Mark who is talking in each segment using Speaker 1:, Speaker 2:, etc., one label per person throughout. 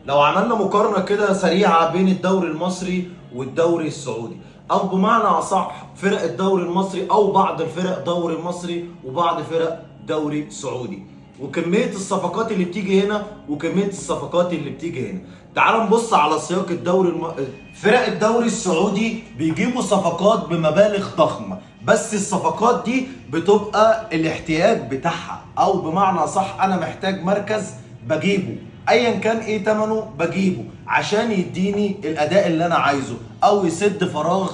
Speaker 1: لو عملنا مقارنة كده سريعة بين الدوري المصري والدوري السعودي، أو بمعنى أصح فرق الدوري المصري أو بعض الفرق الدوري المصري وبعض فرق دوري سعودي، وكمية الصفقات اللي بتيجي هنا وكمية الصفقات اللي بتيجي هنا. تعال نبص على سياق فرق الدوري السعودي بيجيبوا صفقات بمبالغ ضخمة، بس الصفقات دي بتبقى الاحتياج بتاعها، او بمعنى صح انا محتاج مركز بجيبه ايا كان ايه تمنه، بجيبه عشان يديني الاداء اللي انا عايزه او يسد فراغ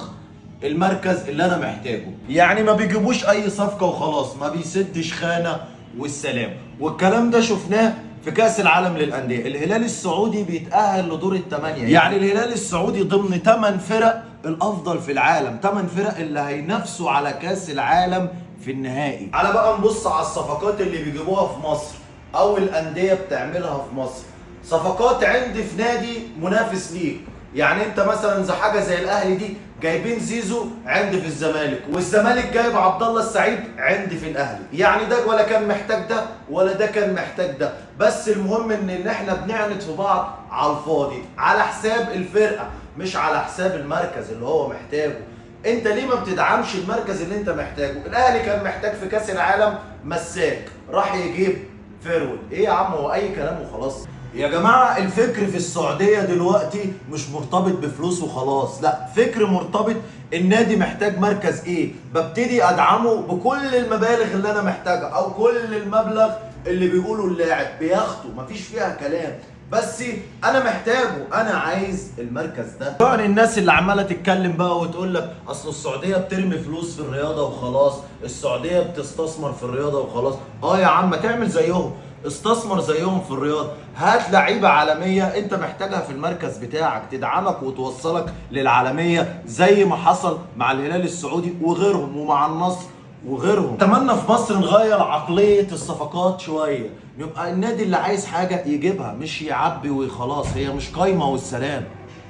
Speaker 1: المركز اللي انا محتاجه. يعني ما بيجيبوش اي صفقة وخلاص، ما بيسدش خانة والسلام. والكلام ده شفناه في كأس العالم للأندية. الهلال السعودي بيتأهل لدور الثمانية، يعني الهلال السعودي ضمن 8 فرق الأفضل في العالم، 8 فرق اللي هينافسوا على كأس العالم في النهائي. على بقى نبص على الصفقات اللي بيجيبوها في مصر أو الأندية بتعملها في مصر. صفقات عندي في نادي منافس ليك، يعني انت مثلا زي حاجه زي الاهلي دي جايبين زيزو عندي في الزمالك، والزمالك جايب عبد الله السعيد عندي في الاهلي، يعني ده ولا كان محتاج ده ولا ده كان محتاج ده، بس المهم ان احنا بنعند في بعض على الفاضي على حساب الفرقه مش على حساب المركز اللي هو محتاجه. انت ليه ما بتدعمش المركز اللي انت محتاجه؟ الاهلي كان محتاج في كاس العالم مساك، راح يجيب فيرود. ايه يا عم، هو اي كلام وخلاص؟ يا جماعة الفكر في السعودية دلوقتي مش مرتبط بفلوس وخلاص، لا، فكر مرتبط النادي محتاج مركز ايه، ببتدي ادعمه بكل المبالغ اللي انا محتاجها او كل المبلغ اللي بيقوله اللاعب بياخده، مفيش فيها كلام، بس انا محتاجه، انا عايز المركز ده. طبعا الناس اللي عماله تتكلم بقى وتقول لك اصل السعوديه بترمي فلوس في الرياضه وخلاص، السعوديه بتستثمر في الرياضه وخلاص. يا عم تعمل زيهم، استثمر زيهم في الرياضه، هات لعيبه عالميه انت محتاجها في المركز بتاعك تدعمك وتوصلك للعالميه، زي ما حصل مع الهلال السعودي وغيرهم ومع النصر وغيرهم. اتمنى في مصر نغير عقليه الصفقات شويه، يبقى النادي اللي عايز حاجه يجيبها مش يعبي وخلاص، هي مش قايمه والسلام.